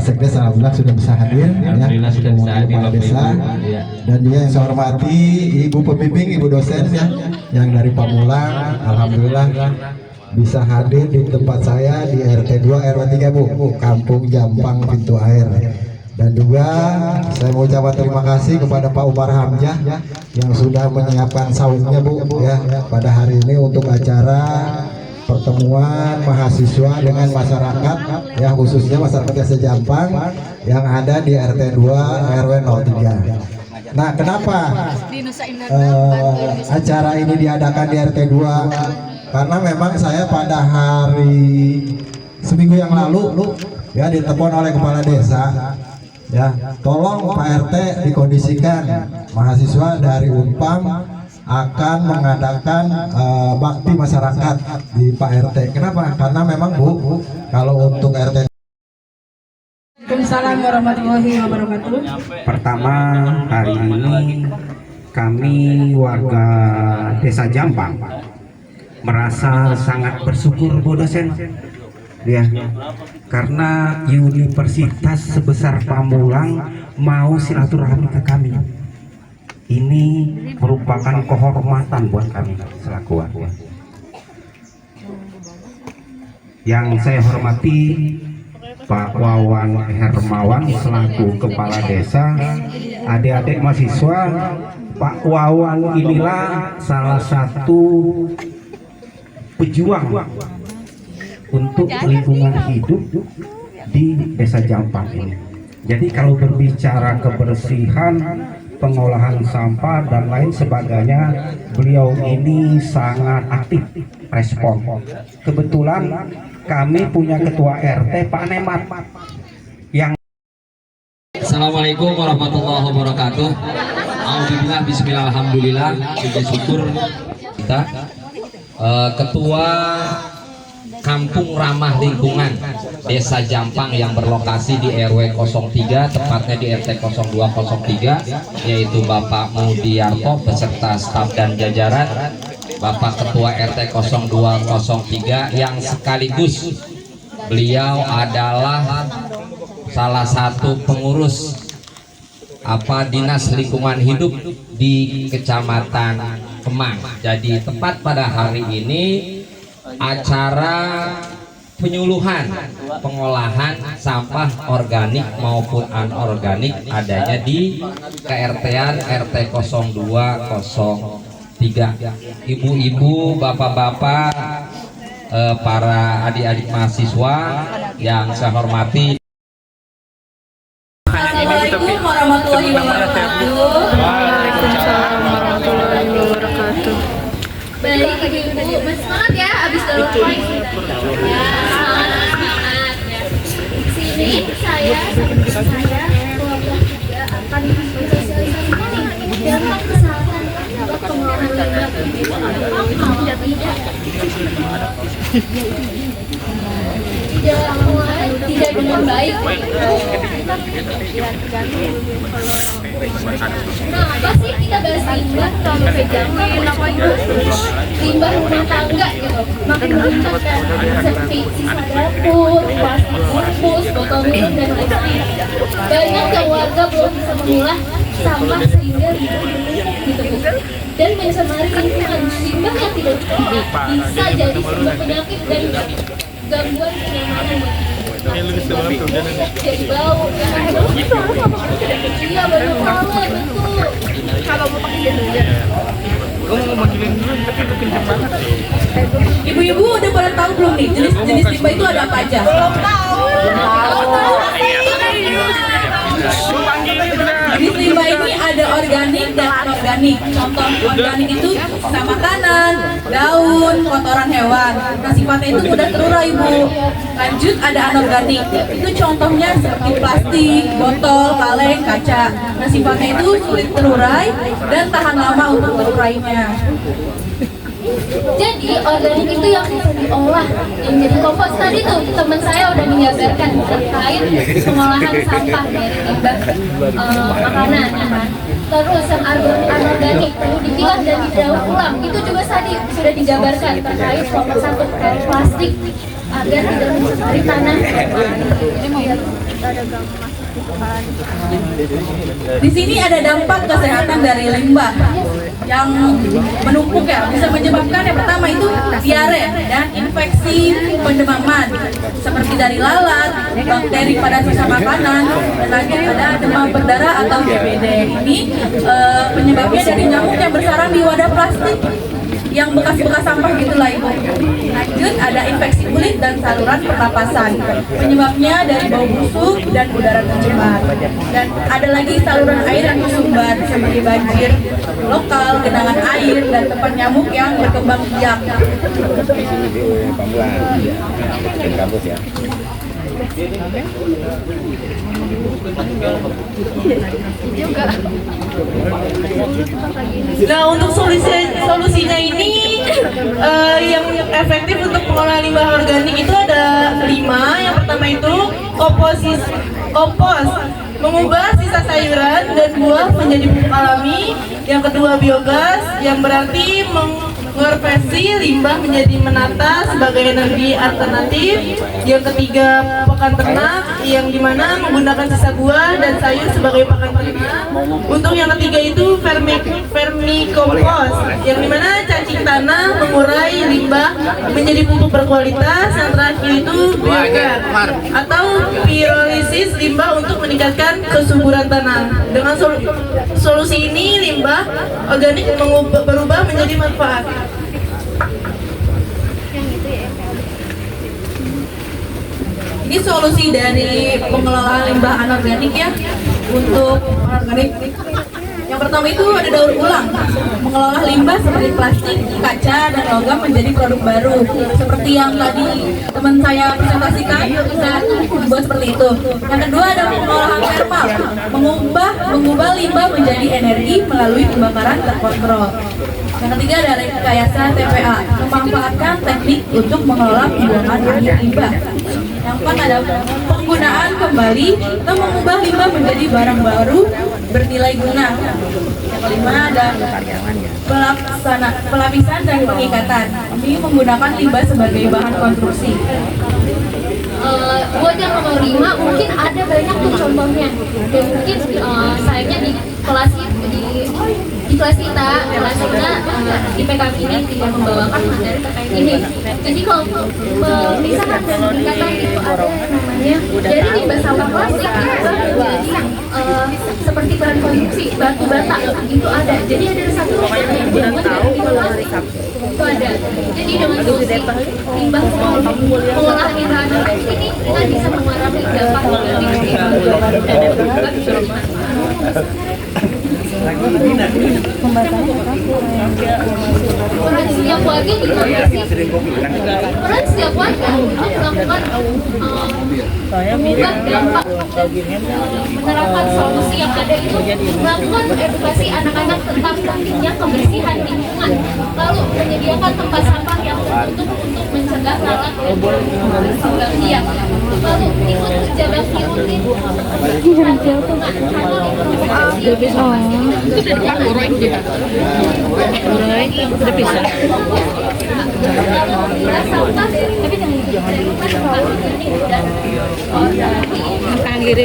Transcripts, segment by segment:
Pak Sekdes alhamdulillah sudah bisa hadir Alhamdulillah sudah bisa hadir Kepala Desa. Ya. Dan juga yang saya hormati Ibu Pembimbing, Ibu dosen ya, yang dari Pamulang alhamdulillah bisa hadir di tempat saya di RT 2 RW 3 Bu, Kampung Jampang Pintu Air. Dan juga saya mau ucapkan terima kasih kepada Pak Umar Hamzah yang sudah menyiapkan sausnya Bu ya pada hari ini untuk acara pertemuan mahasiswa dengan masyarakat ya, khususnya masyarakat Desa Jampang yang ada di RT 2 RW 03. Nah, kenapa acara ini diadakan di RT 2? Karena memang saya pada hari seminggu yang lalu ya ditelepon oleh kepala desa ya, tolong Pak RT dikondisikan mahasiswa dari Unpam akan mengadakan bakti masyarakat di Pak RT. Kenapa? Karena memang Bu, kalau untuk RT. Waalaikumsalam warahmatullahi wabarakatuh. Pertama, hari ini kami warga Desa Jampang merasa sangat bersyukur Bu dosen ya, karena universitas sebesar Pamulang mau silaturahmi ke kami. Ini merupakan kehormatan buat kami selaku warga. Yang saya hormati Pak Wawan Hermawan selaku kepala desa, adik-adik mahasiswa. Pak Wawan inilah salah satu pejuang untuk lingkungan hidup di Desa Jampang ini. Jadi kalau berbicara kebersihan, pengolahan sampah dan lain sebagainya, beliau ini sangat aktif respon. Kebetulan kami punya ketua RT Pak Nemat yang Assalamualaikum warahmatullahi wabarakatuh. Alhamdulillah, bismillah, alhamdulillah, puji syukur kita ketua Kampung Ramah Lingkungan Desa Jampang yang berlokasi di RW 03, tepatnya di RT 0203, yaitu Bapak Mudiarto beserta staf dan jajaran, Bapak Ketua RT 0203 yang sekaligus beliau adalah salah satu pengurus Dinas Lingkungan Hidup di Kecamatan Kemang. Jadi tepat pada hari ini acara penyuluhan pengolahan sampah organik maupun anorganik adanya di KRT-an RT 0203. Ibu-ibu, bapak-bapak, para adik-adik mahasiswa yang saya hormati. Assalamualaikum warahmatullahi wabarakatuh. Waalaikumsalam warahmatullahi wabarakatuh. Baik ibu-ibu, semangat ya abis telepon. Ya, semangat. Sini saya kelompok juga akan mensosialisasikan dampak kesehatan buat pengolahan limbah tidak dengan baik. Nah, apa sih kita bahas limbah kalau pegangan limbah rumah tangga gitu, makin banyak kan, seperti sisa dapur, plastik bungkus, botol minum dan lain-lain. Banyak yang warga belum bisa memilah sampah sehingga limbah gitu, dan mencemari lingkungan. Limbah yang tidak diolah bisa jadi sumber penyakit dan gangguan kenyamanan. Jadi bau, iya banyak banget, betul. Kalau mau pakai deterjen, Mau makilin dulu tapi itu kenceng banget. Ibu-ibu udah pada tahu belum nih jenis-jenis limbah itu ada apa aja? Belum tahu. Jenis limbah ini ada organik dan anorganik. Contoh organik itu sisa makanan, daun, kotoran hewan. Nah, sifatnya itu mudah terurai, Bu. Lanjut ada anorganik. Itu contohnya seperti plastik, botol, kaleng, kaca. Nah, sifatnya itu sulit terurai dan tahan lama untuk terurainya. jadi organik itu yang bisa diolah, yang jadi kompos. Tadi tuh teman saya udah menggambarkan terkait pengolahan sampah dari limbah makanan, ya kan. Terus yang anorganik perlu dipilah dan didaur ulang, itu juga tadi sudah dijabarkan terkait pemrosesan plastik agar tidak mencemari tanah. Di sini ada dampak kesehatan dari limbah yang menumpuk ya, bisa menyebabkan yang pertama itu diare dan infeksi pendemaman seperti dari lalat, bakteri pada sisa makanan, dan lagi ada demam berdarah atau DBD. Ini penyebabnya dari nyamuk yang bersarang di wadah plastik yang bekas-bekas sampah gitulah ibu. Lanjut ada infeksi kulit dan saluran pernapasan. Penyebabnya dari bau busuk dan udara tercemar. Dan ada lagi saluran air yang tersumbat seperti banjir lokal, genangan air dan tempat nyamuk yang berkembang biak. Nah, untuk solusinya ini yang efektif untuk pengolahan limbah organik itu ada 5. Yang pertama itu kompos, mengubah sisa sayuran dan buah menjadi pupuk alami. Yang kedua biogas, yang berarti mengonversi limbah menjadi menata sebagai energi alternatif. Yang ketiga pakan ternak, yang dimana menggunakan sisa buah dan sayur sebagai pakan ternak. Untuk yang ketiga itu vermikompos, yang dimana cacing tanah mengurai limbah menjadi pupuk berkualitas. Yang terakhir itu biogas atau pirolisis limbah untuk meningkatkan kesuburan tanah. Dengan solusi ini limbah organik berubah menjadi manfaat. Ini solusi dari pengelolaan limbah anorganik ya untuk anorganik. Yang pertama itu ada daur ulang, mengelola limbah seperti plastik, kaca, dan logam menjadi produk baru. Seperti yang tadi teman saya presentasikan, bisa dibuat seperti itu. Yang kedua ada pengolahan thermal, mengubah limbah menjadi energi melalui pembakaran terkontrol. Yang ketiga ada rekayasa TPA, memanfaatkan teknik untuk mengelola pembuangan air limbah. Yang keempat ada penggunaan kembali atau mengubah limbah menjadi barang baru bernilai guna. Yang kelima ada pelapisan dan pengikatan. Ini menggunakan limbah sebagai bahan konstruksi. Buat yang nomor 5 mungkin ada banyak tuh contohnya, dan mungkin sayangnya di kelas kita di PKM ini tidak membawakan materi terkait ini. Jadi kalau pemisahan dan pengikatan itu ada namanya dari limbah sampah plastik itu menjadi seperti bahan konstruksi batu bata itu ada. Jadi ada satu yang dibuat dari limbah plastik itu ada. Jadi dengan solusi limbah pengolahan limbah anorganik ini kita bisa mengurangi dampak negatif. Peran setiap warga di peran setiap warga untuk melakukan mengubah dampak dan menerapkan solusi yang ada itu, melakukan edukasi anak-anak tentang pentingnya kebersihan lingkungan, lalu menyediakan tempat sampah yang tertutup untuk mencegah lalat dan berkembang biak, lalu ikut menjaga rutin lingkungan karena udah bisa. Makan gini.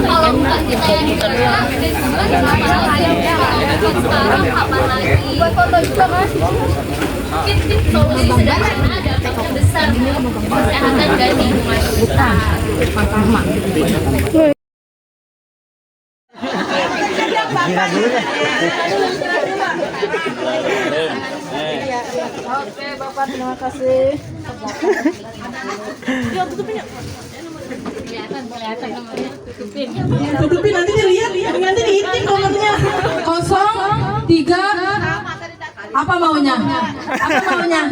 Kalau bukan kita yang sekarang kapan lagi? Buat foto juga mas. Mungkin solusi sederhana ada efeknya besar kesehatan dan lingkungan kita. Oke, Bapak, terima kasih. Ya, tutupin ya. Kelihatan namanya. Tutupin nanti dilihat, nanti dihitung nomornya. 03 apa maunya? Apa maunya?